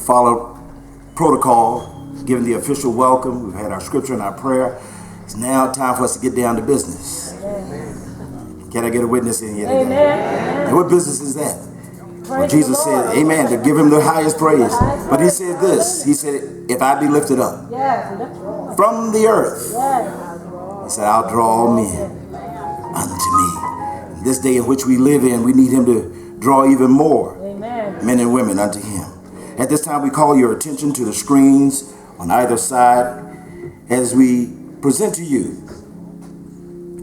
followed protocol, given the official welcome. We've had our scripture and our prayer. It's now time for us to get down to business. Can I get a witness in here today? Amen. And what business is that? Well, Jesus said, amen, to give him the highest praise. But he said this, he said, if I be lifted up from the earth, he said, I'll draw all men unto me. This day in which we live in, we need him to draw even more men and women unto him. At this time, we call your attention to the screens on either side as we present to you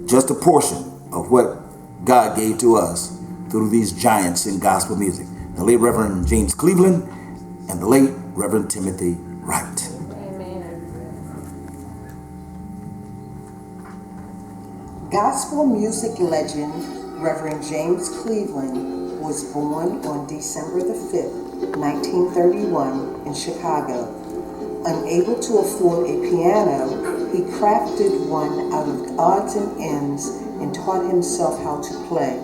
just a portion of what God gave to us through these giants in gospel music. The late Reverend James Cleveland and the late Reverend Timothy Wright. Gospel music legend Reverend James Cleveland was born on December the 5th, 1931 in Chicago. Unable to afford a piano, he crafted one out of odds and ends and taught himself how to play.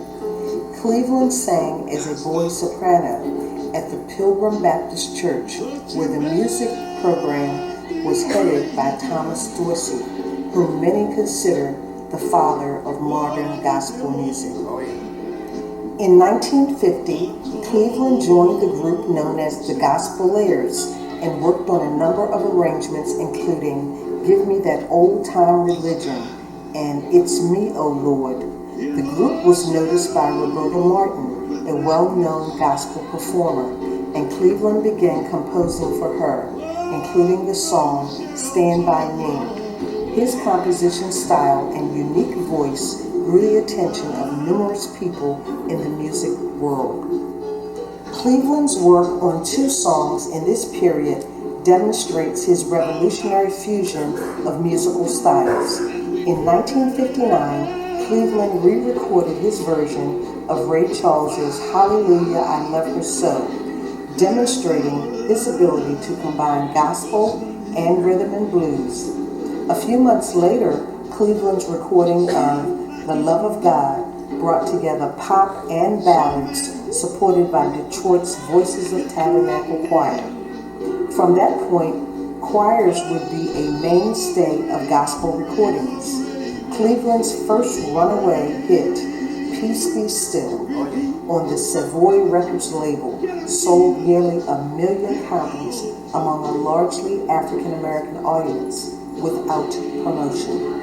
Cleveland sang as a boy soprano at the Pilgrim Baptist Church, where the music program was headed by Thomas Dorsey, whom many consider the father of modern gospel music. In 1950, Cleveland joined the group known as the Gospelaires and worked on a number of arrangements, including Give Me That Old Time Religion and It's Me, O Lord. The group was noticed by Roberta Martin, a well-known gospel performer, and Cleveland began composing for her, including the song Stand By Me. His composition style and unique voice drew the attention of numerous people in the music world. Cleveland's work on 2 songs in this period demonstrates his revolutionary fusion of musical styles. In 1959, Cleveland re-recorded his version of Ray Charles's Hallelujah, I Love Her So, demonstrating his ability to combine gospel and rhythm and blues. A few months later, Cleveland's recording of The Love of God brought together pop and ballads supported by Detroit's Voices of Tabernacle Choir. From that point, choirs would be a mainstay of gospel recordings. Cleveland's first runaway hit, Peace Be Still, on the Savoy Records label, sold nearly 1 million copies among a largely African-American audience without promotion.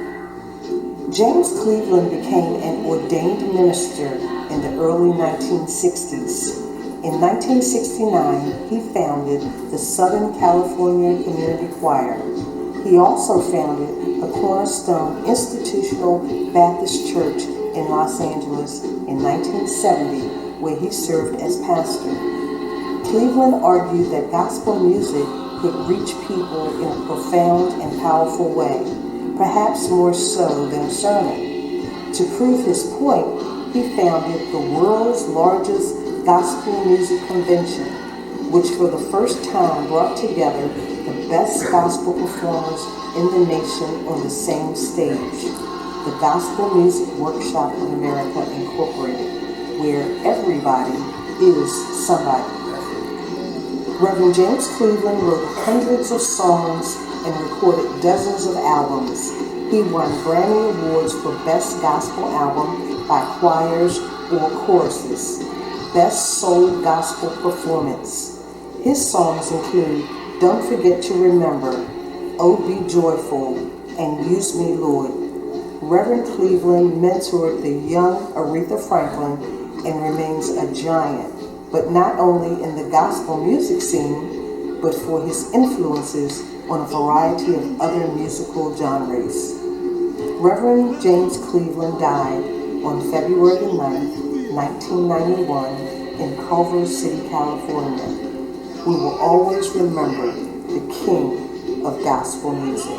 James Cleveland became an ordained minister in the early 1960s. In 1969, he founded the Southern California Community Choir. He also founded the Cornerstone Institutional Baptist Church in Los Angeles in 1970, where he served as pastor. Cleveland argued that gospel music could reach people in a profound and powerful way, perhaps more so than a sermon. To prove his point, he founded the world's largest gospel music convention, which for the first time brought together the best gospel performers in the nation on the same stage, the Gospel Music Workshop of America Incorporated, where everybody is somebody. Reverend James Cleveland wrote hundreds of songs and recorded dozens of albums. He won Grammy Awards for Best Gospel Album by Choirs or Choruses, Best Soul Gospel Performance. His songs include Don't Forget to Remember, Oh Be Joyful, and Use Me, Lord. Reverend Cleveland mentored the young Aretha Franklin and remains a giant, but not only in the gospel music scene, but for his influences on a variety of other musical genres. Reverend James Cleveland died on February 9, 1991 in Culver City, California. We will always remember the king of gospel music.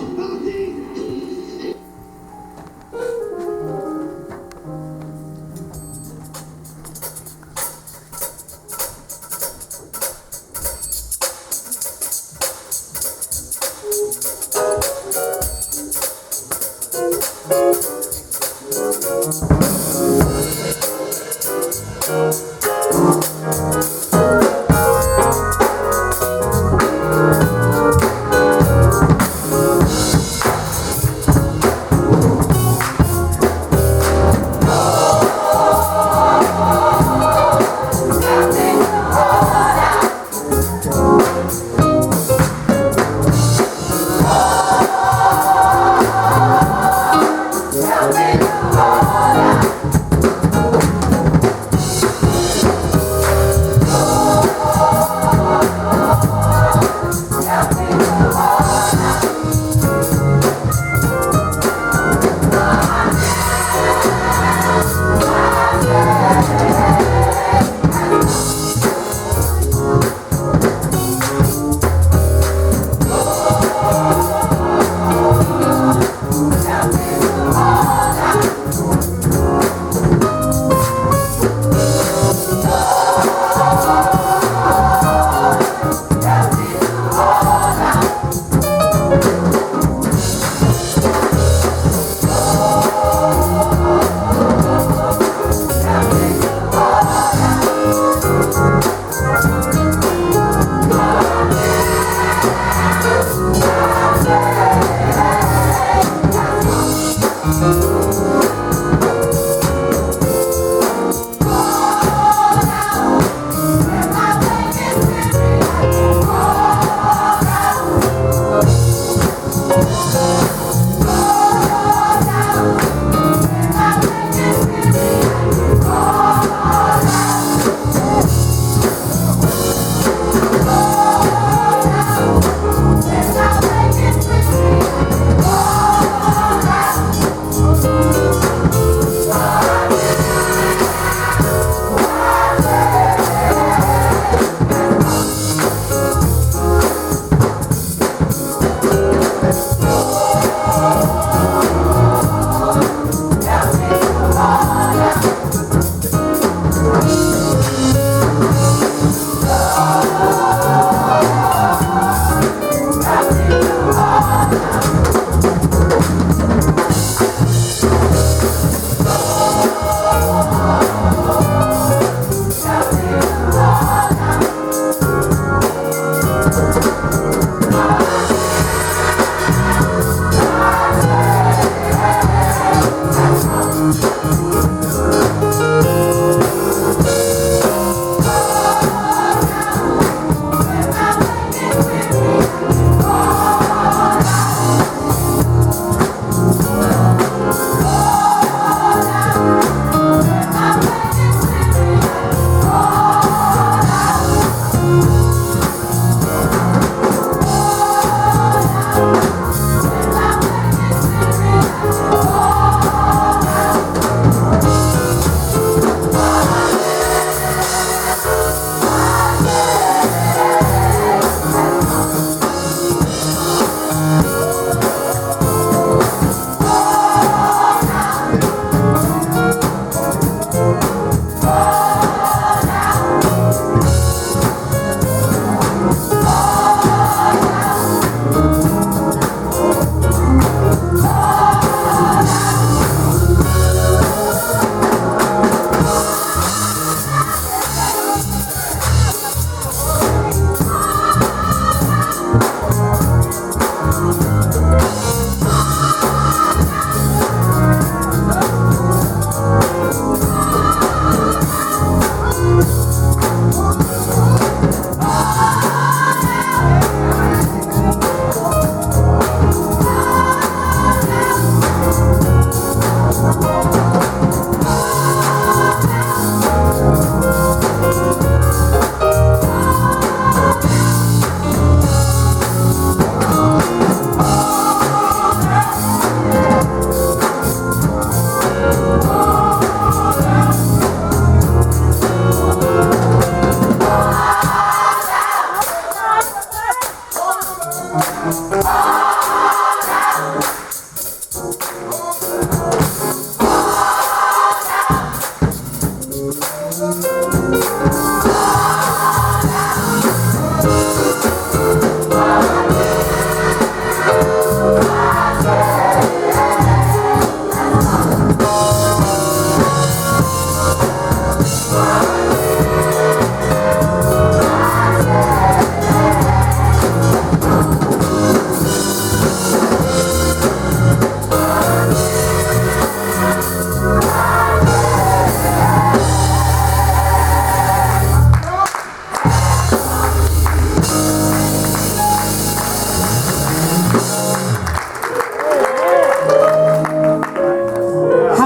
How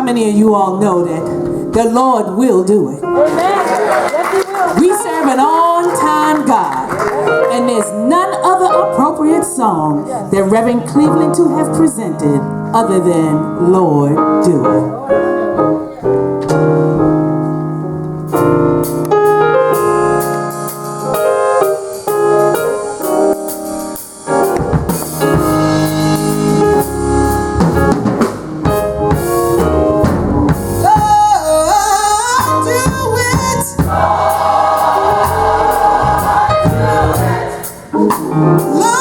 many of you all know that the Lord will do it? We serve an on-time God, and there's none other appropriate song that Reverend Cleveland to have presented other than Lord, do it. Lord,